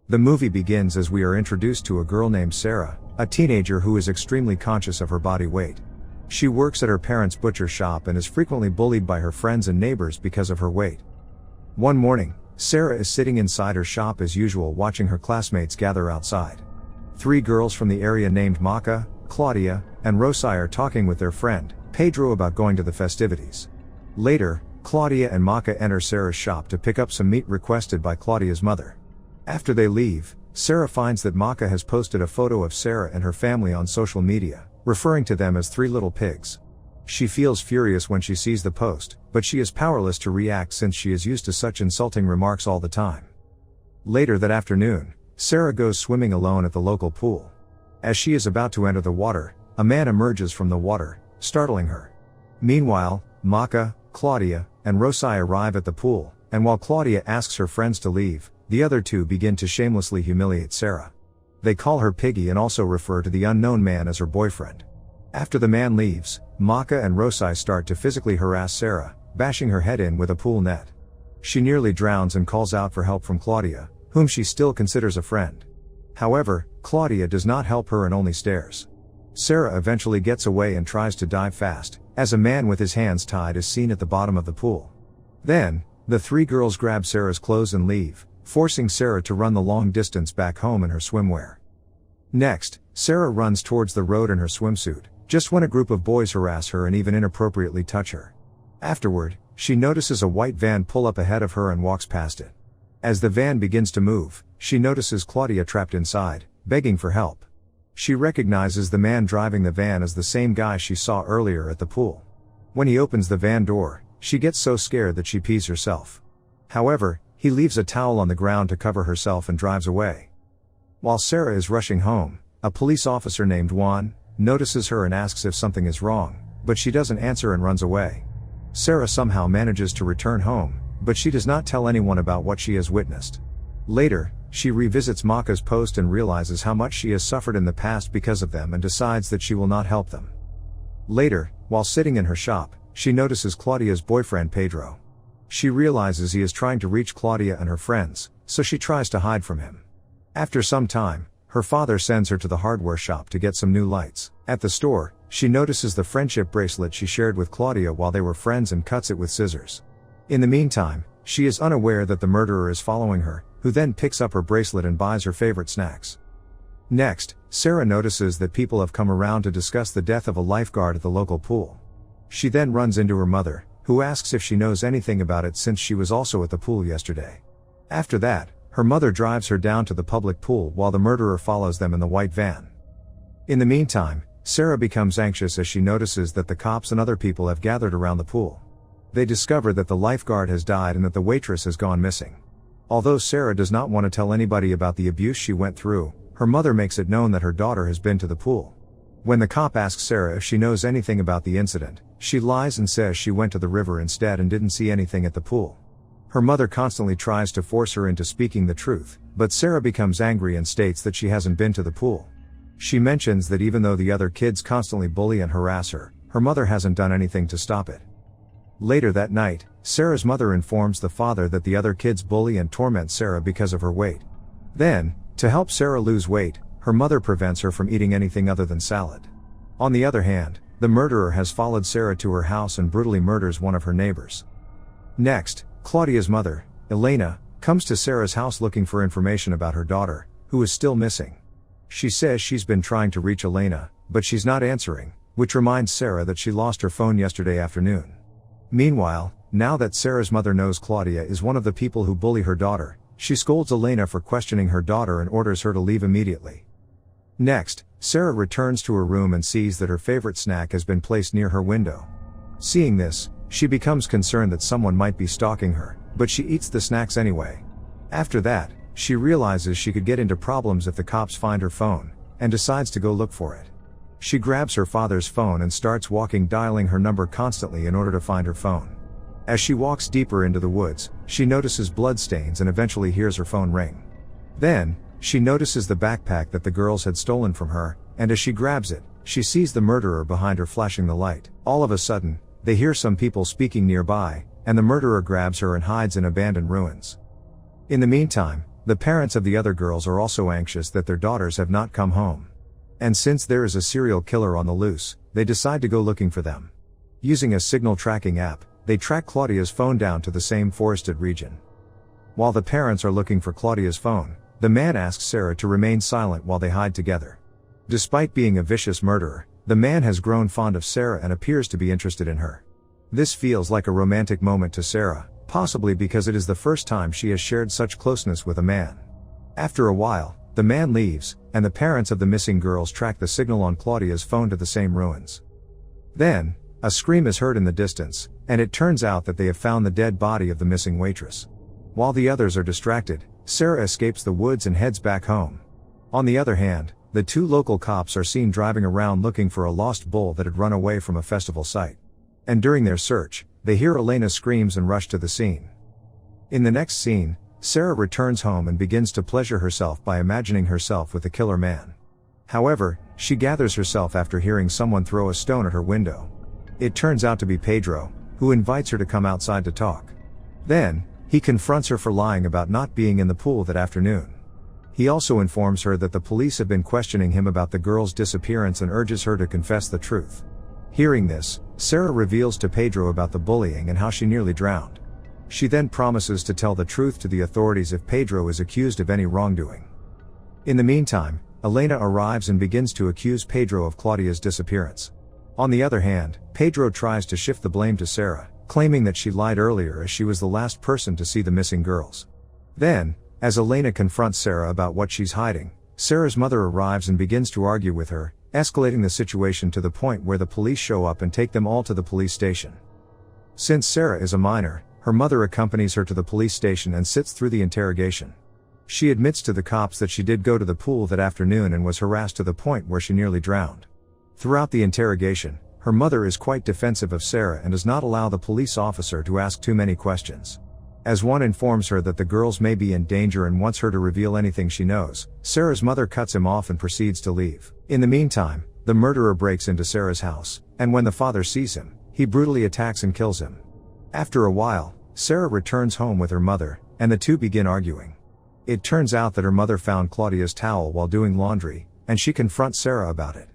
The movie begins as we are introduced to a girl named Sarah, a teenager who is extremely conscious of her body weight. She works at her parents' butcher shop and is frequently bullied by her friends and neighbors because of her weight. One morning, Sarah is sitting inside her shop as usual watching her classmates gather outside. 3 girls from the area named Maka, Claudia, and Rosie are talking with their friend, Pedro, about going to the festivities. Later, Claudia and Maka enter Sarah's shop to pick up some meat requested by Claudia's mother. After they leave, Sarah finds that Maka has posted a photo of Sarah and her family on social media, referring to them as 3 little pigs. She feels furious when she sees the post, but she is powerless to react since she is used to such insulting remarks all the time. Later that afternoon, Sarah goes swimming alone at the local pool. As she is about to enter the water, a man emerges from the water, startling her. Meanwhile, Maka, Claudia, and Rosie arrive at the pool, and while Claudia asks her friends to leave, the other 2 begin to shamelessly humiliate Sarah. They call her Piggy and also refer to the unknown man as her boyfriend. After the man leaves, Maka and Rosie start to physically harass Sarah, bashing her head in with a pool net. She nearly drowns and calls out for help from Claudia, whom she still considers a friend. However, Claudia does not help her and only stares. Sarah eventually gets away and tries to dive fast, as a man with his hands tied is seen at the bottom of the pool. Then, the 3 girls grab Sarah's clothes and leave, forcing Sarah to run the long distance back home in her swimwear. Next, Sarah runs towards the road in her swimsuit, just when a group of boys harass her and even inappropriately touch her. Afterward, she notices a white van pull up ahead of her and walks past it. As the van begins to move, she notices Claudia trapped inside, begging for help. She recognizes the man driving the van as the same guy she saw earlier at the pool. When he opens the van door, she gets so scared that she pees herself. However, he leaves a towel on the ground to cover herself and drives away. While Sarah is rushing home, a police officer named Juan notices her and asks if something is wrong, but she doesn't answer and runs away. Sarah somehow manages to return home, but she does not tell anyone about what she has witnessed. Later, she revisits Maka's post and realizes how much she has suffered in the past because of them and decides that she will not help them. Later, while sitting in her shop, she notices Claudia's boyfriend Pedro. She realizes he is trying to reach Claudia and her friends, so she tries to hide from him. After some time, her father sends her to the hardware shop to get some new lights. At the store, she notices the friendship bracelet she shared with Claudia while they were friends and cuts it with scissors. In the meantime, she is unaware that the murderer is following her, who then picks up her bracelet and buys her favorite snacks. Next, Sarah notices that people have come around to discuss the death of a lifeguard at the local pool. She then runs into her mother, who asks if she knows anything about it since she was also at the pool yesterday. After that, her mother drives her down to the public pool while the murderer follows them in the white van. In the meantime, Sarah becomes anxious as she notices that the cops and other people have gathered around the pool. They discover that the lifeguard has died and that the waitress has gone missing. Although Sarah does not want to tell anybody about the abuse she went through, her mother makes it known that her daughter has been to the pool. When the cop asks Sarah if she knows anything about the incident, she lies and says she went to the river instead and didn't see anything at the pool. Her mother constantly tries to force her into speaking the truth, but Sarah becomes angry and states that she hasn't been to the pool. She mentions that even though the other kids constantly bully and harass her, her mother hasn't done anything to stop it. Later that night, Sarah's mother informs the father that the other kids bully and torment Sarah because of her weight. Then, to help Sarah lose weight, her mother prevents her from eating anything other than salad. On the other hand, the murderer has followed Sarah to her house and brutally murders one of her neighbors. Next, Claudia's mother, Elena, comes to Sarah's house looking for information about her daughter, who is still missing. She says she's been trying to reach Elena, but she's not answering, which reminds Sarah that she lost her phone yesterday afternoon. Meanwhile, now that Sarah's mother knows Claudia is one of the people who bully her daughter, she scolds Elena for questioning her daughter and orders her to leave immediately. Next, Sarah returns to her room and sees that her favorite snack has been placed near her window. Seeing this, she becomes concerned that someone might be stalking her, but she eats the snacks anyway. After that, she realizes she could get into problems if the cops find her phone, and decides to go look for it. She grabs her father's phone and starts walking, dialing her number constantly in order to find her phone. As she walks deeper into the woods, she notices bloodstains and eventually hears her phone ring. Then, she notices the backpack that the girls had stolen from her, and as she grabs it, she sees the murderer behind her flashing the light. All of a sudden, they hear some people speaking nearby, and the murderer grabs her and hides in abandoned ruins. In the meantime, the parents of the other girls are also anxious that their daughters have not come home. And since there is a serial killer on the loose, they decide to go looking for them. Using a signal tracking app, they track Claudia's phone down to the same forested region. While the parents are looking for Claudia's phone, the man asks Sarah to remain silent while they hide together. Despite being a vicious murderer, the man has grown fond of Sarah and appears to be interested in her. This feels like a romantic moment to Sarah, possibly because it is the first time she has shared such closeness with a man. After a while, the man leaves, and the parents of the missing girls track the signal on Claudia's phone to the same ruins. Then, a scream is heard in the distance, and it turns out that they have found the dead body of the missing waitress. While the others are distracted, Sarah escapes the woods and heads back home. On the other hand, the two local cops are seen driving around looking for a lost bull that had run away from a festival site. And during their search, they hear Elena's screams and rush to the scene. In the next scene, Sarah returns home and begins to pleasure herself by imagining herself with the killer man. However, she gathers herself after hearing someone throw a stone at her window. It turns out to be Pedro, who invites her to come outside to talk. Then, he confronts her for lying about not being in the pool that afternoon. He also informs her that the police have been questioning him about the girl's disappearance and urges her to confess the truth. Hearing this, Sarah reveals to Pedro about the bullying and how she nearly drowned. She then promises to tell the truth to the authorities if Pedro is accused of any wrongdoing. In the meantime, Elena arrives and begins to accuse Pedro of Claudia's disappearance. On the other hand, Pedro tries to shift the blame to Sarah, claiming that she lied earlier as she was the last person to see the missing girls. Then, as Elena confronts Sarah about what she's hiding, Sarah's mother arrives and begins to argue with her, escalating the situation to the point where the police show up and take them all to the police station. Since Sarah is a minor, her mother accompanies her to the police station and sits through the interrogation. She admits to the cops that she did go to the pool that afternoon and was harassed to the point where she nearly drowned. Throughout the interrogation, her mother is quite defensive of Sarah and does not allow the police officer to ask too many questions. As one informs her that the girls may be in danger and wants her to reveal anything she knows, Sarah's mother cuts him off and proceeds to leave. In the meantime, the murderer breaks into Sarah's house, and when the father sees him, he brutally attacks and kills him. After a while, Sarah returns home with her mother, and the two begin arguing. It turns out that her mother found Claudia's towel while doing laundry, and she confronts Sarah about it.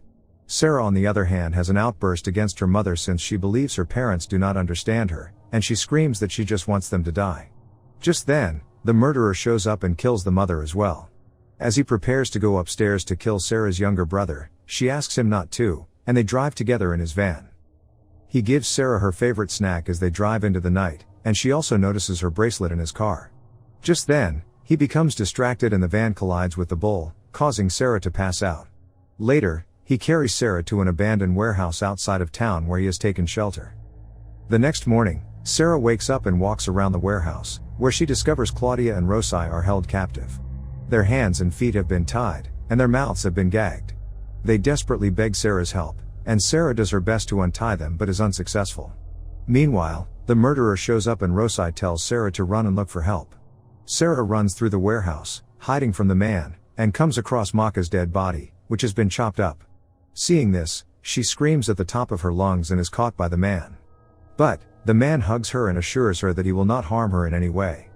Sarah, on the other hand, has an outburst against her mother since she believes her parents do not understand her, and she screams that she just wants them to die. Just then, the murderer shows up and kills the mother as well. As he prepares to go upstairs to kill Sarah's younger brother, she asks him not to, and they drive together in his van. He gives Sarah her favorite snack as they drive into the night, and she also notices her bracelet in his car. Just then, he becomes distracted and the van collides with the bull, causing Sarah to pass out. Later, he carries Sarah to an abandoned warehouse outside of town where he has taken shelter. The next morning, Sarah wakes up and walks around the warehouse, where she discovers Claudia and Rosai are held captive. Their hands and feet have been tied, and their mouths have been gagged. They desperately beg Sarah's help, and Sarah does her best to untie them but is unsuccessful. Meanwhile, the murderer shows up and Rosai tells Sarah to run and look for help. Sarah runs through the warehouse, hiding from the man, and comes across Maka's dead body, which has been chopped up. Seeing this, she screams at the top of her lungs and is caught by the man. But, the man hugs her and assures her that he will not harm her in any way.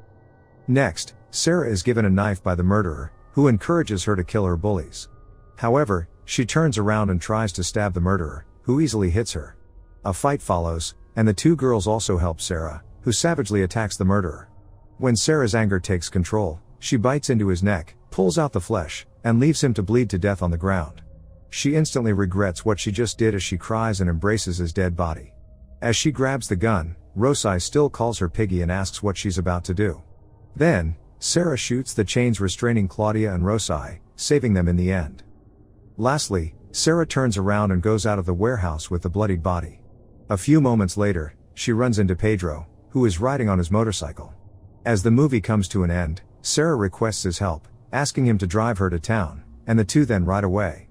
Next, Sarah is given a knife by the murderer, who encourages her to kill her bullies. However, she turns around and tries to stab the murderer, who easily hits her. A fight follows, and the two girls also help Sarah, who savagely attacks the murderer. When Sarah's anger takes control, she bites into his neck, pulls out the flesh, and leaves him to bleed to death on the ground. She instantly regrets what she just did as she cries and embraces his dead body. As she grabs the gun, Rosai still calls her piggy and asks what she's about to do. Then, Sarah shoots the chains restraining Claudia and Rosai, saving them in the end. Lastly, Sarah turns around and goes out of the warehouse with the bloodied body. A few moments later, she runs into Pedro, who is riding on his motorcycle. As the movie comes to an end, Sarah requests his help, asking him to drive her to town, and the two then ride away.